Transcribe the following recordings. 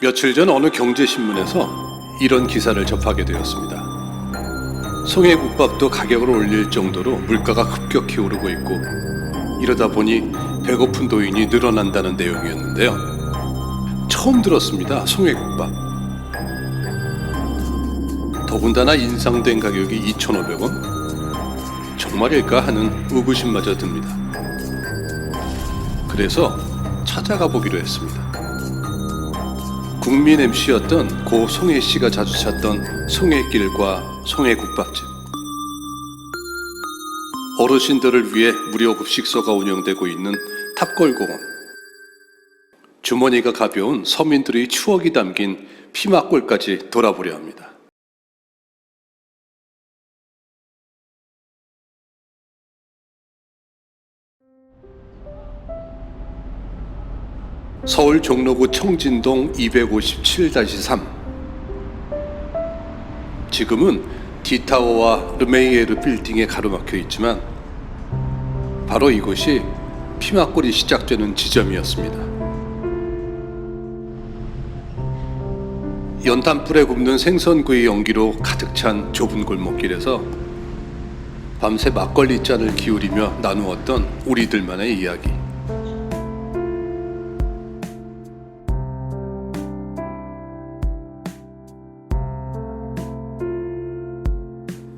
며칠 전 어느 경제신문에서 이런 기사를 접하게 되었습니다. 송해국밥도 가격을 올릴 정도로 물가가 급격히 오르고 있고, 이러다 보니 배고픈 도인이 늘어난다는 내용이었는데요. 처음 들었습니다. 송해국밥. 더군다나 인상된 가격이 2,500원? 정말일까 하는 의구심마저 듭니다. 그래서 찾아가 보기로 했습니다. 국민 MC였던 고 송혜 씨가 자주 찾던 송혜길과 송혜국밥집. 어르신들을 위해 무료 급식소가 운영되고 있는 탑골공원. 주머니가 가벼운 서민들의 추억이 담긴 피막골까지 돌아보려 합니다. 서울 종로구 청진동 257-3. 지금은 디타워와 르메이에르 빌딩에 가로막혀 있지만 바로 이곳이 피막골이 시작되는 지점이었습니다. 연탄불에 굽는 생선구이 연기로 가득 찬 좁은 골목길에서 밤새 막걸리 잔을 기울이며 나누었던 우리들만의 이야기.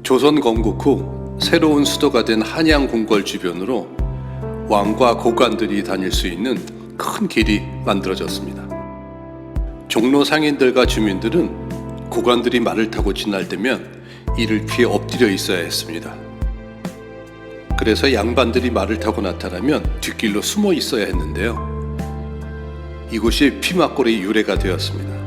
조선 건국 후 새로운 수도가 된 한양 궁궐 주변으로 왕과 고관들이 다닐 수 있는 큰 길이 만들어졌습니다. 종로 상인들과 주민들은 고관들이 말을 타고 지날 때면 이를 피해 엎드려 있어야 했습니다. 그래서 양반들이 말을 타고 나타나면 뒷길로 숨어 있어야 했는데요. 이곳이 피막골의 유래가 되었습니다.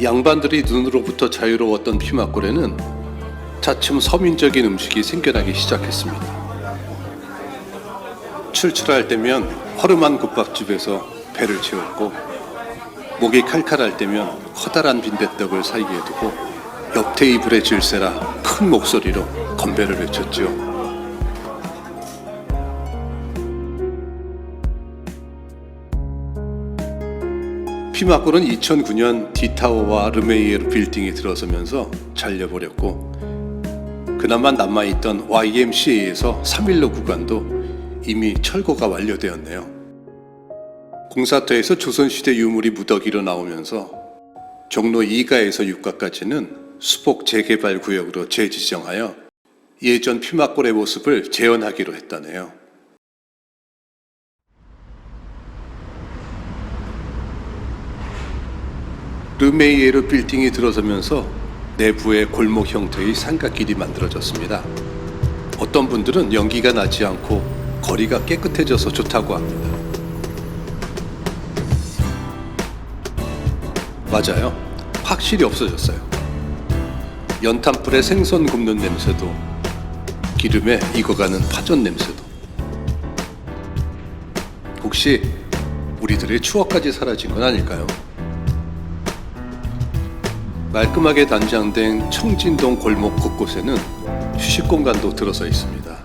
양반들이 눈으로부터 자유로웠던 피막골에는 차츰 서민적인 음식이 생겨나기 시작했습니다. 출출할 때면 허름한 국밥집에서 배를 채웠고, 목이 칼칼할 때면 커다란 빈대떡을 사이에 두고 옆 테이블에 질세라 큰 목소리로 건배를 외쳤죠. 피막골은 2009년 디타워와 르메이에르 빌딩이 들어서면서 잘려버렸고, 그나마 남아있던 YMCA에서 3일로 구간도 이미 철거가 완료되었네요. 공사터에서 조선시대 유물이 무더기로 나오면서 종로 2가에서 6가까지는 수복 재개발 구역으로 재지정하여 예전 피막골의 모습을 재현하기로 했다네요. 르메이에르 빌딩이 들어서면서 내부에 골목 형태의 삼각길이 만들어졌습니다. 어떤 분들은 연기가 나지 않고 거리가 깨끗해져서 좋다고 합니다. 맞아요. 확실히 없어졌어요. 연탄불에 생선 굽는 냄새도, 기름에 익어가는 파전 냄새도. 혹시 우리들의 추억까지 사라진 건 아닐까요? 말끔하게 단장된 청진동 골목 곳곳에는 휴식 공간도 들어서 있습니다.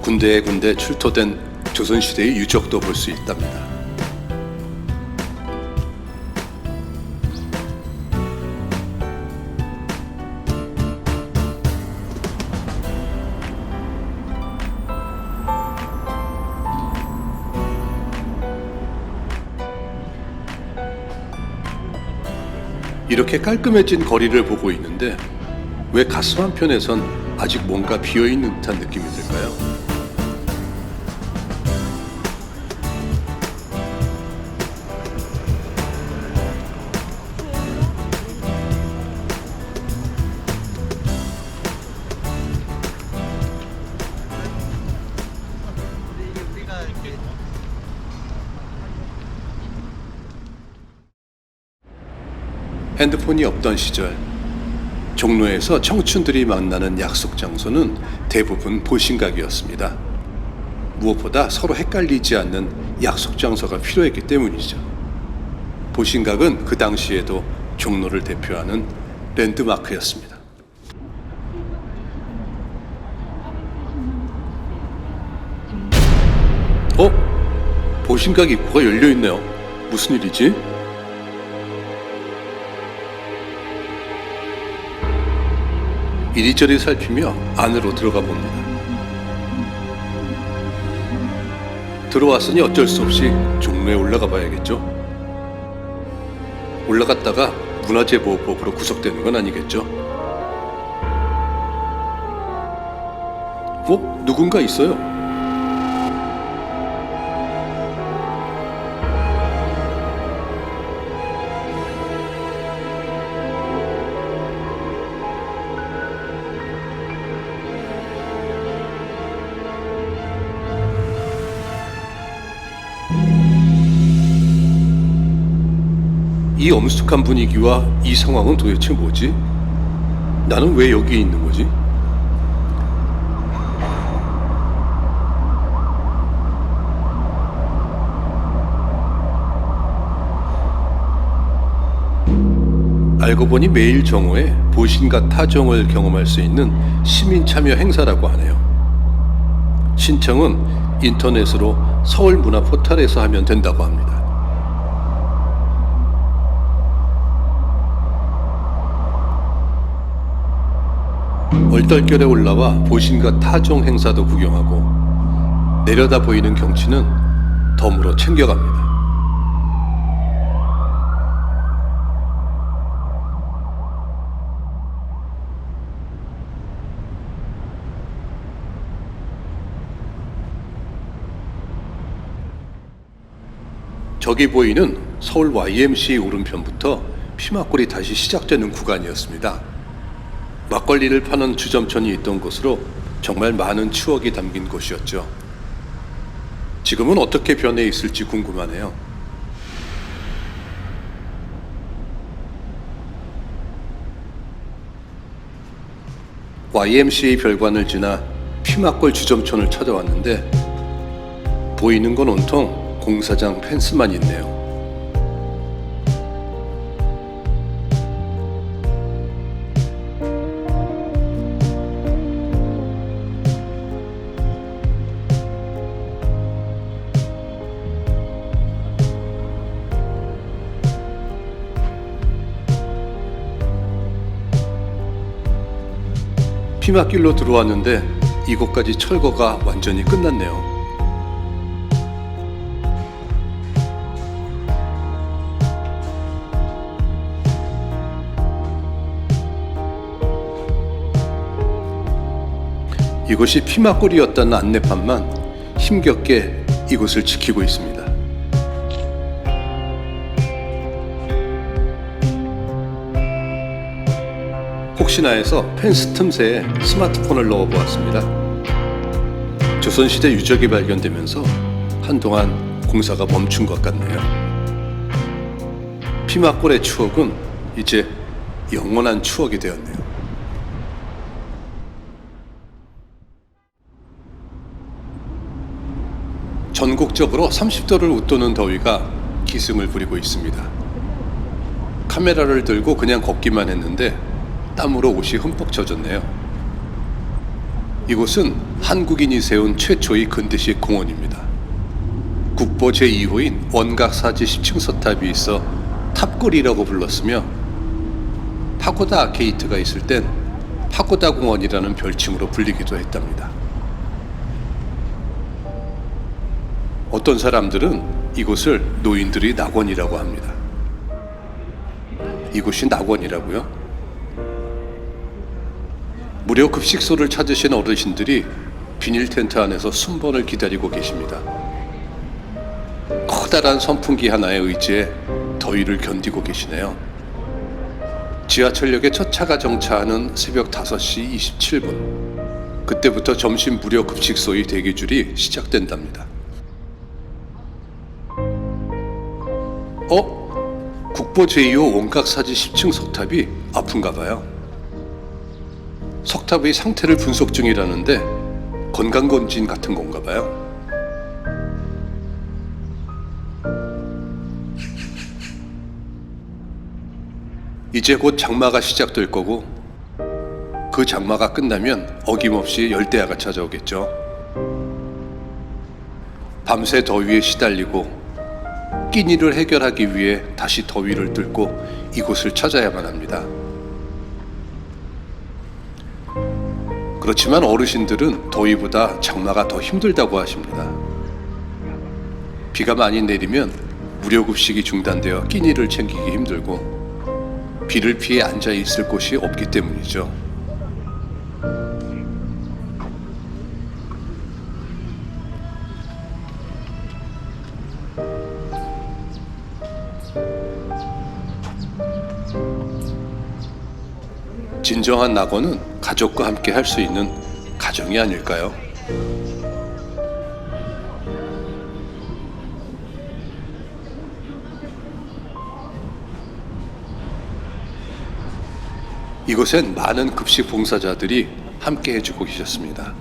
군데군데 출토된 조선시대의 유적도 볼 수 있답니다. 이렇게 깔끔해진 거리를 보고 있는데 왜 가슴 한편에선 아직 뭔가 비어있는 듯한 느낌이 들까요? 핸드폰이 없던 시절, 종로에서 청춘들이 만나는 약속 장소는 대부분 보신각이었습니다. 무엇보다 서로 헷갈리지 않는 약속 장소가 필요했기 때문이죠. 보신각은 그 당시에도 종로를 대표하는 랜드마크였습니다. 보신각 입구가 열려있네요. 무슨 일이지? 이리저리 살피며 안으로 들어가 봅니다. 들어왔으니 어쩔 수 없이 종로에 올라가 봐야겠죠. 올라갔다가 문화재보호법으로 구속되는 건 아니겠죠. 누군가 있어요. 이 엄숙한 분위기와 이 상황은 도대체 뭐지? 나는 왜 여기 있는 거지? 알고 보니 매일 정오에 보신각 타종을 경험할 수 있는 시민 참여 행사라고 하네요. 신청은 인터넷으로 서울 문화 포털에서 하면 된다고 합니다. 얼떨결에 올라와 보신각 타종 행사도 구경하고 내려다 보이는 경치는 덤으로 챙겨갑니다. 저기 보이는 서울 YMCA 오른편부터 피막골이 다시 시작되는 구간이었습니다. 막걸리를 파는 주점촌이 있던 곳으로 정말 많은 추억이 담긴 곳이었죠. 지금은 어떻게 변해 있을지 궁금하네요. YMCA 별관을 지나 피막골 주점촌을 찾아왔는데 보이는 건 온통 공사장 펜스만 있네요. 피막길로 들어왔는데 이곳까지 철거가 완전히 끝났네요. 이곳이 피막골이었다는 안내판만 힘겹게 이곳을 지키고 있습니다. 혹시나 해서 펜스 틈새에 스마트폰을 넣어보았습니다. 조선시대 유적이 발견되면서 한동안 공사가 멈춘 것 같네요. 피막골의 추억은 이제 영원한 추억이 되었네요. 전국적으로 30도를 웃도는 더위가 기승을 부리고 있습니다. 카메라를 들고 그냥 걷기만 했는데 땀으로 옷이 흠뻑 젖었네요. 이곳은 한국인이 세운 최초의 근대식 공원입니다. 국보 제2호인 원각사지 10층 서탑이 있어 탑골이라고 불렀으며 파고다 아케이트가 있을 땐 파고다 공원이라는 별칭으로 불리기도 했답니다. 어떤 사람들은 이곳을 노인들의 낙원이라고 합니다. 이곳이 낙원이라고요? 무료 급식소를 찾으신 어르신들이 비닐 텐트 안에서 순번을 기다리고 계십니다. 커다란 선풍기 하나에 의지해 더위를 견디고 계시네요. 지하철역에 첫 차가 정차하는 새벽 5시 27분. 그때부터 점심 무료 급식소의 대기줄이 시작된답니다. 국보 제2호 원각사지 10층 석탑이 아픈가 봐요. 석탑의 상태를 분석 중이라는데 건강검진 같은 건가 봐요. 이제 곧 장마가 시작될 거고 그 장마가 끝나면 어김없이 열대야가 찾아오겠죠. 밤새 더위에 시달리고 끼니를 해결하기 위해 다시 더위를 뚫고 이곳을 찾아야만 합니다. 그렇지만 어르신들은 더위보다 장마가 더 힘들다고 하십니다. 비가 많이 내리면 무료급식이 중단되어 끼니를 챙기기 힘들고 비를 피해 앉아 있을 곳이 없기 때문이죠. 진정한 낙원은 가족과 함께 할 수 있는 가정이 아닐까요? 이곳엔 많은 급식 봉사자들이 함께 해주고 계셨습니다.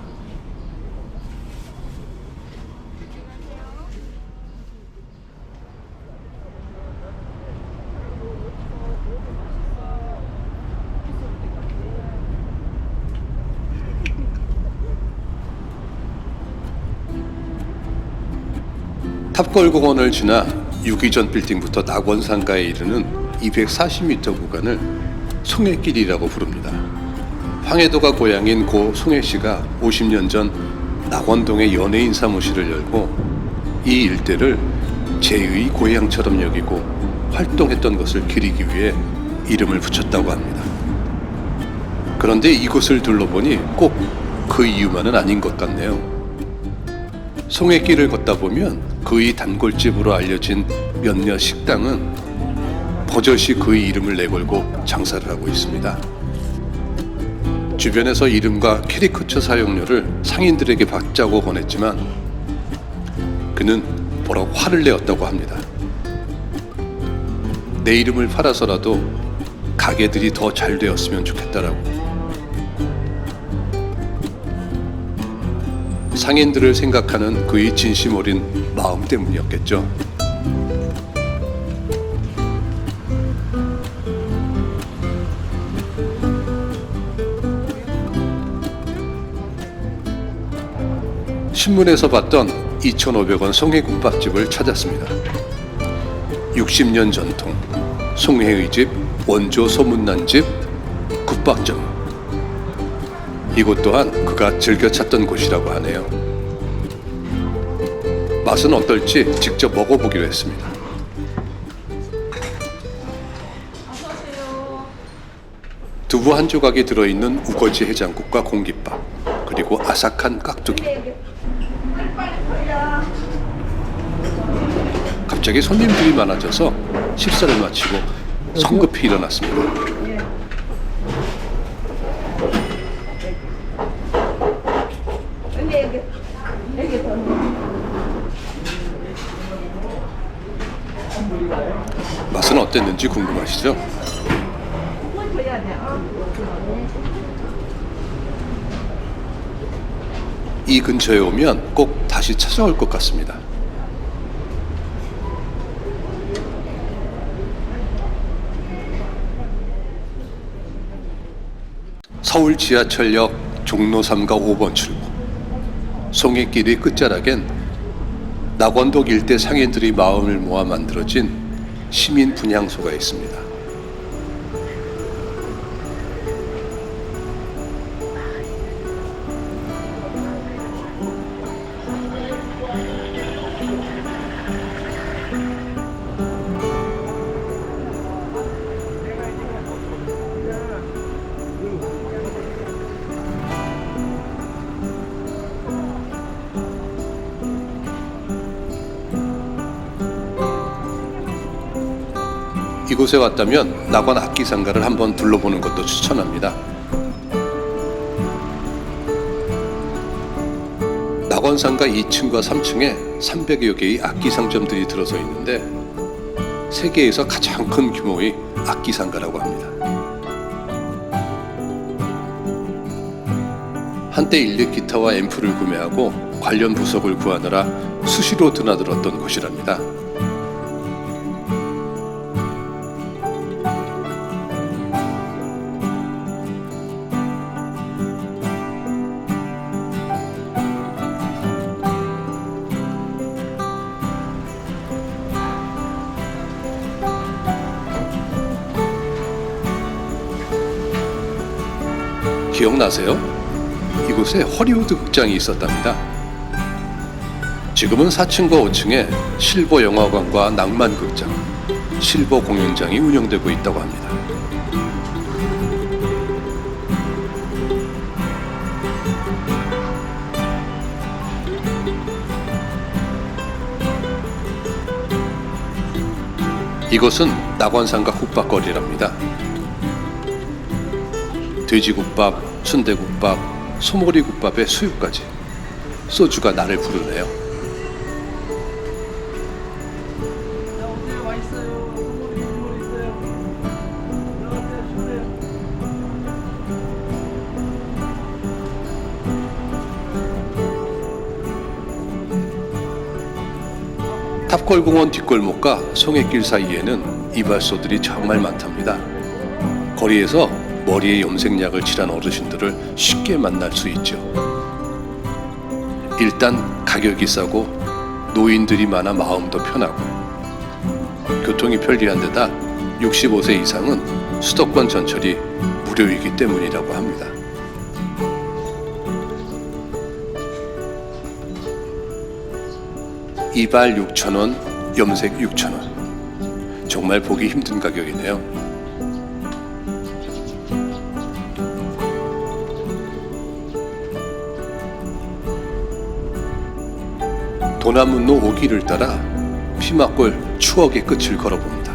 탑골공원을 지나 유기전 빌딩부터 낙원상가에 이르는 240m 구간을 송해길이라고 부릅니다. 황해도가 고향인 고 송해씨가 50년 전 낙원동에 연예인 사무실을 열고 이 일대를 제2의 고향처럼 여기고 활동했던 것을 기리기 위해 이름을 붙였다고 합니다. 그런데 이곳을 둘러보니 꼭 그 이유만은 아닌 것 같네요. 송해길을 걷다 보면 그의 단골집으로 알려진 몇몇 식당은 버젓이 그의 이름을 내걸고 장사를 하고 있습니다. 주변에서 이름과 캐리커처 사용료를 상인들에게 받자고 권했지만 그는 뭐라고 화를 내었다고 합니다. 내 이름을 팔아서라도 가게들이 더 잘 되었으면 좋겠다라고. 상인들을 생각하는 그의 진심 어린 마음 때문이었겠죠. 신문에서 봤던 2,500원 송해국밥집을 찾았습니다. 60년 전통, 송해의 집, 원조 소문난 집, 국밥점. 이곳 또한 그가 즐겨 찾던 곳이라고 하네요. 맛은 어떨지 직접 먹어보기로 했습니다. 두부 한 조각이 들어있는 우거지 해장국과 공깃밥, 그리고 아삭한 깍두기. 갑자기 손님들이 많아져서 식사를 마치고 성급히 일어났습니다. 맛은 어땠는지 궁금하시죠? 이 근처에 오면 꼭 다시 찾아올 것 같습니다. 서울 지하철역 종로 3가 5번 출구. 송해길의 끝자락엔 낙원동 일대 상인들이 마음을 모아 만들어진 시민 분향소가 있습니다. 이곳에 왔다면 낙원 악기상가를 한번 둘러보는 것도 추천합니다. 낙원상가 2층과 3층에 300여 개의 악기 상점들이 들어서 있는데 세계에서 가장 큰 규모의 악기 상가라고 합니다. 한때 일렉 기타와 앰프를 구매하고 관련 부속을 구하느라 수시로 드나들었던 곳이랍니다. 기억나세요? 이곳에 허리우드 극장이 있었답니다. 지금은 4층과 5층에 실버 영화관과 낭만 극장, 실버 공연장이 운영되고 있다고 합니다. 이곳은 낙원삼각 국밥거리랍니다. 돼지국밥, 순대국밥, 소머리국밥의 수육까지 소주가 나를 부르네요. 탑골공원 뒷골목과 송해길 사이에는 이발소들이 정말 많답니다. 거리에서 머리에 염색약을 칠한 어르신들을 쉽게 만날 수 있죠. 일단 가격이 싸고 노인들이 많아 마음도 편하고 교통이 편리한 데다 65세 이상은 수도권 전철이 무료이기 때문이라고 합니다. 이발 6,000원, 염색 6,000원. 정말 보기 힘든 가격이네요. 도남문로 5길을 따라 피막골 추억의 끝을 걸어봅니다.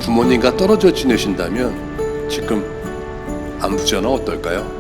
부모님과 떨어져 지내신다면 지금 안부 전화 어떨까요?